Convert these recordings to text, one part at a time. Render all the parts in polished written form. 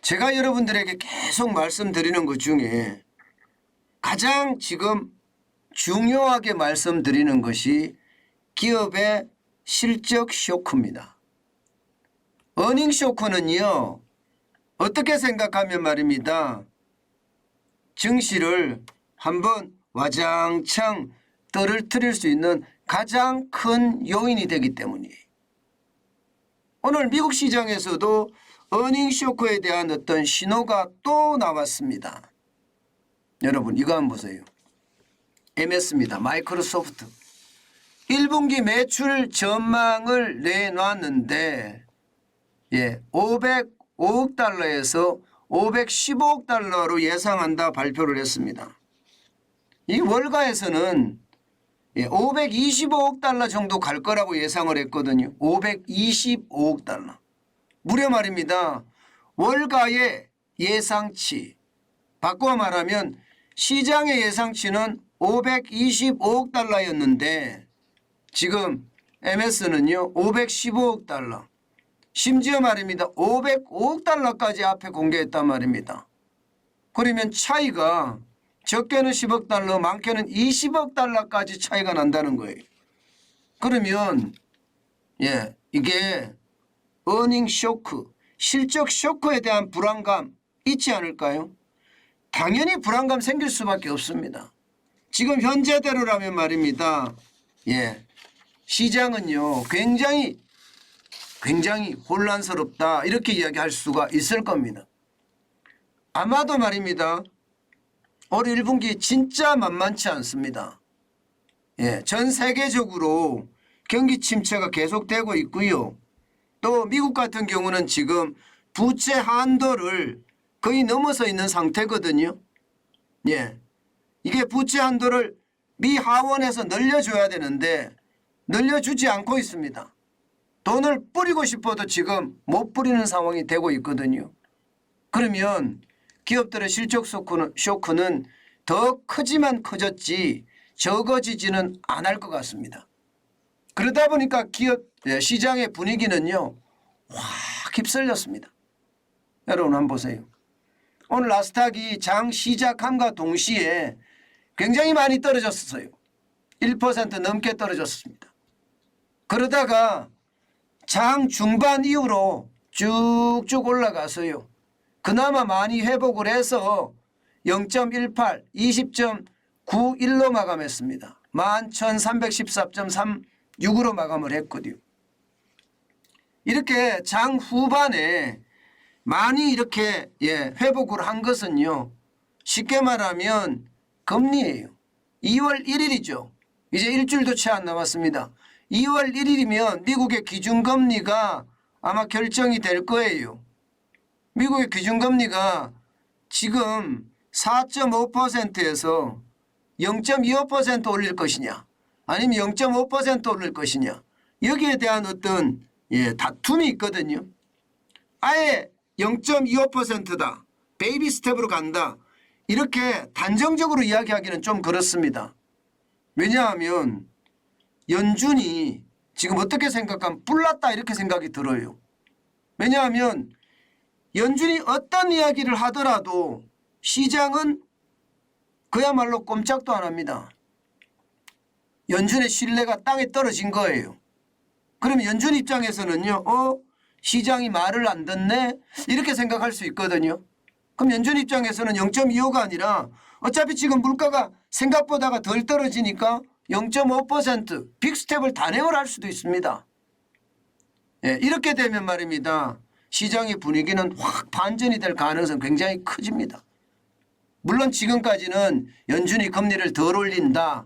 제가 여러분들에게 계속 말씀드리는 것 중에 가장 지금 중요하게 말씀드리는 것이 기업의 실적 쇼크입니다. 어닝 쇼크는요, 어떻게 생각하면 말입니다. 증시를 한번 와장창 떨어뜨릴 수 있는 가장 큰 요인이 되기 때문이에요. 오늘 미국 시장에서도 어닝 쇼크에 대한 어떤 신호가 또 나왔습니다. 여러분 이거 한번 보세요. MS입니다. 마이크로소프트. 1분기 매출 전망을 내놨는데 505억 달러에서 515억 달러로 예상한다 발표를 했습니다. 이 월가에서는 525억 달러 정도 갈 거라고 예상을 했거든요. 525억 달러. 무려 말입니다. 월가의 예상치, 바꿔 말하면 시장의 예상치는 525억 달러였는데 지금 MS는요 515억 달러. 심지어 말입니다. 505억 달러까지 앞에 공개했단 말입니다. 그러면 차이가 적게는 10억 달러, 많게는 20억 달러까지 차이가 난다는 거예요. 그러면 이게 어닝 쇼크, 실적 쇼크에 대한 불안감 있지 않을까요? 당연히 불안감 생길 수밖에 없습니다. 지금 현재대로라면 말입니다. 시장은요 굉장히 혼란스럽다 이렇게 이야기할 수가 있을 겁니다. 아마도 말입니다. 올 1분기 진짜 만만치 않습니다. 전 세계적으로 경기 침체가 계속되고 있고요. 또 미국 같은 경우는 지금 부채 한도를 거의 넘어서 있는 상태거든요. 이게 부채 한도를 미 하원에서 늘려줘야 되는데 늘려주지 않고 있습니다. 돈을 뿌리고 싶어도 지금 못 뿌리는 상황이 되고 있거든요. 그러면 기업들의 실적 쇼크는 더 크지만 커졌지 적어지지는 않을 것 같습니다. 그러다 보니까 기업 시장의 분위기는요 확 휩쓸렸습니다. 여러분 한번 보세요. 오늘 나스닥이 장 시작함과 동시에 굉장히 많이 떨어졌어요. 1% 넘게 떨어졌습니다. 그러다가 장 중반 이후로 쭉쭉 올라가서요. 그나마 많이 회복을 해서 0.18, 20.91로 마감했습니다. 11,314.36으로 마감을 했거든요. 이렇게 장 후반에 많이 이렇게 회복을 한 것은요. 쉽게 말하면 금리예요. 2월 1일이죠. 이제 일주일도 채 안 남았습니다. 2월 1일이면 미국의 기준금리가 아마 결정이 될 거예요. 미국의 기준금리가 지금 4.5%에서 0.25% 올릴 것이냐 아니면 0.5% 올릴 것이냐 여기에 대한 어떤 다툼이 있거든요. 아예 0.25%다. 베이비 스텝으로 간다. 이렇게 단정적으로 이야기하기는 좀 그렇습니다. 왜냐하면 연준이 지금 어떻게 생각하면 뿔났다 이렇게 생각이 들어요. 왜냐하면 연준이 어떤 이야기를 하더라도 시장은 그야말로 꼼짝도 안 합니다. 연준의 신뢰가 땅에 떨어진 거예요. 그러면 연준 입장에서는요. 시장이 말을 안 듣네 이렇게 생각할 수 있거든요. 그럼 연준 입장에서는 0.25가 아니라 어차피 지금 물가가 생각보다가 덜 떨어지니까 0.5% 빅스텝을 단행을 할 수도 있습니다. 이렇게 되면 말입니다. 시장의 분위기는 확 반전이 될 가능성이 굉장히 커집니다. 물론 지금까지는 연준이 금리를 덜 올린다.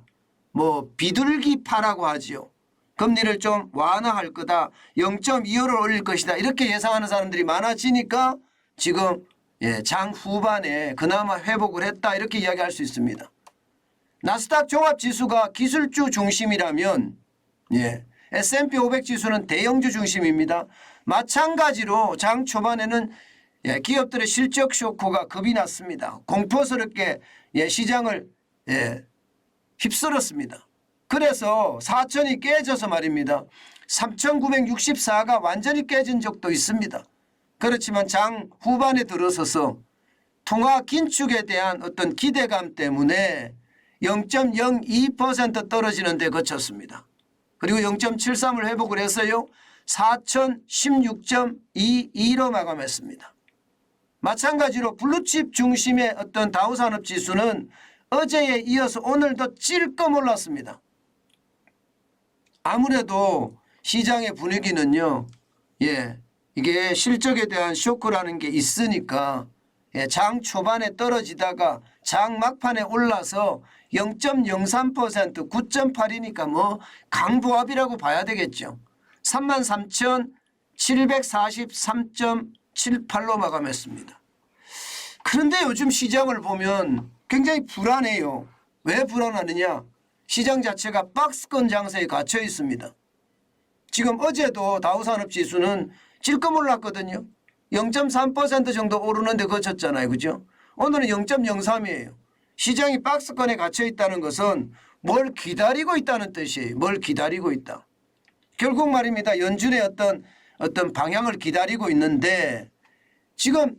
비둘기파라고 하지요. 금리를 좀 완화할 거다. 0.25를 올릴 것이다. 이렇게 예상하는 사람들이 많아지니까 지금 장 후반에 그나마 회복을 했다. 이렇게 이야기할 수 있습니다. 나스닥 종합지수가 기술주 중심이라면 S&P 500 지수는 대형주 중심입니다. 마찬가지로 장 초반에는 기업들의 실적 쇼크가 겁이 났습니다. 공포스럽게 시장을 휩쓸었습니다. 그래서 4천이 깨져서 말입니다. 3,964가 완전히 깨진 적도 있습니다. 그렇지만 장 후반에 들어서서 통화 긴축에 대한 어떤 기대감 때문에 0.02% 떨어지는 데 그쳤습니다. 그리고 0.73을 회복을 했어요. 4016.22로 마감했습니다. 마찬가지로 블루칩 중심의 어떤 다우산업지수는 어제에 이어서 오늘도 찔끔 올랐습니다. 아무래도 시장의 분위기는요. 이게 실적에 대한 쇼크라는 게 있으니까 장 초반에 떨어지다가 장 막판에 올라서 0.03% 9.8이니까 뭐 강보합이라고 봐야 되겠죠. 33,743.78로 마감했습니다. 그런데 요즘 시장을 보면 굉장히 불안해요. 왜 불안하느냐? 시장 자체가 박스권 장세에 갇혀 있습니다. 지금 어제도 다우산업지수는 찔끔 올랐거든요. 0.3% 정도 오르는데 그쳤잖아요. 그죠? 오늘은 0.03이에요. 시장이 박스권에 갇혀 있다는 것은 뭘 기다리고 있다는 뜻이에요. 뭘 기다리고 있다. 결국 말입니다. 연준의 어떤 방향을 기다리고 있는데 지금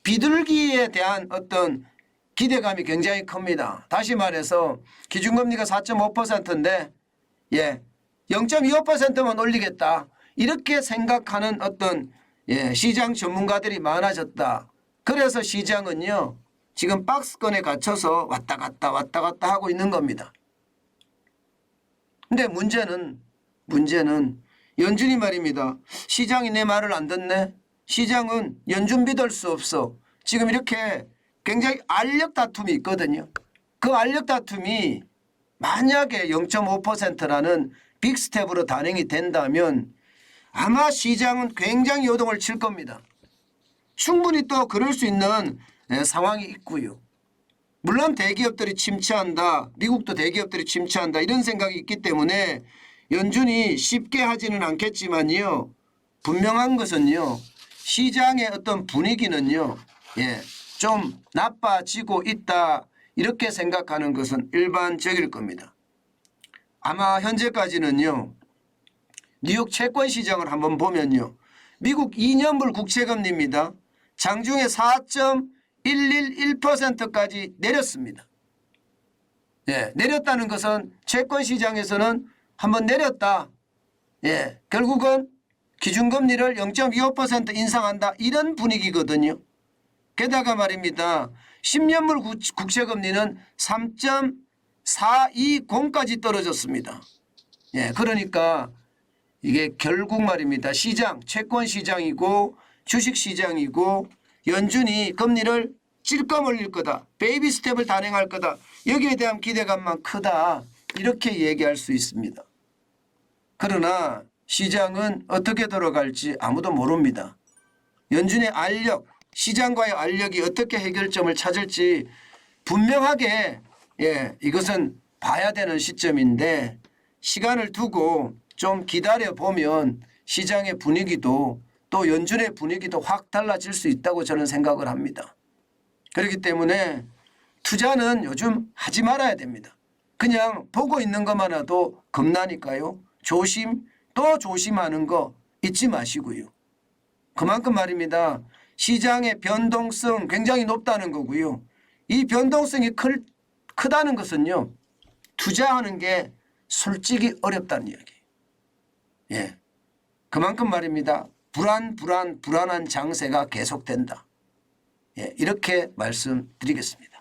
비둘기에 대한 어떤 기대감이 굉장히 큽니다. 다시 말해서 기준금리가 4.5%인데 0.25%만 올리겠다. 이렇게 생각하는 어떤 시장 전문가들이 많아졌다. 그래서 시장은요. 지금 박스권에 갇혀서 왔다 갔다 하고 있는 겁니다. 근데 문제는 연준이 말입니다. 시장이 내 말을 안 듣네. 시장은 연준 믿을 수 없어. 지금 이렇게 굉장히 알력 다툼이 있거든요. 그 알력 다툼이 만약에 0.5%라는 빅스텝으로 단행이 된다면 아마 시장은 굉장히 요동을 칠 겁니다. 충분히 또 그럴 수 있는 상황이 있고요. 물론 대기업들이 침체한다. 미국도 대기업들이 침체한다. 이런 생각이 있기 때문에 연준이 쉽게 하지는 않겠지만요. 분명한 것은요. 시장의 어떤 분위기는요. 좀 나빠지고 있다. 이렇게 생각하는 것은 일반적일 겁니다. 아마 현재까지는요. 뉴욕 채권 시장을 한번 보면요. 미국 2년물 국채금리입니다. 장중에 4.111%까지 내렸습니다. 내렸다는 것은 채권 시장에서는 한번 내렸다. 결국은 기준금리를 0.25% 인상한다. 이런 분위기거든요. 게다가 말입니다. 10년물 국채금리는 3.420까지 떨어졌습니다. 그러니까 이게 결국 말입니다. 시장, 채권 시장이고 주식 시장이고 연준이 금리를 찔끔 올릴 거다. 베이비 스텝을 단행할 거다. 여기에 대한 기대감만 크다. 이렇게 얘기할 수 있습니다. 그러나 시장은 어떻게 돌아갈지 아무도 모릅니다. 연준의 알력, 시장과의 알력이 어떻게 해결점을 찾을지 분명하게 이것은 봐야 되는 시점인데 시간을 두고 좀 기다려보면 시장의 분위기도 또 연준의 분위기도 확 달라질 수 있다고 저는 생각을 합니다. 그렇기 때문에 투자는 요즘 하지 말아야 됩니다. 그냥 보고 있는 것만으로도 겁나니까요. 조심 또 조심하는 거 잊지 마시고요. 그만큼 말입니다. 시장의 변동성 굉장히 높다는 거고요. 이 변동성이 크다는 것은요. 투자하는 게 솔직히 어렵다는 이야기예요. 그만큼 말입니다. 불안한 장세가 계속된다. 이렇게 말씀드리겠습니다.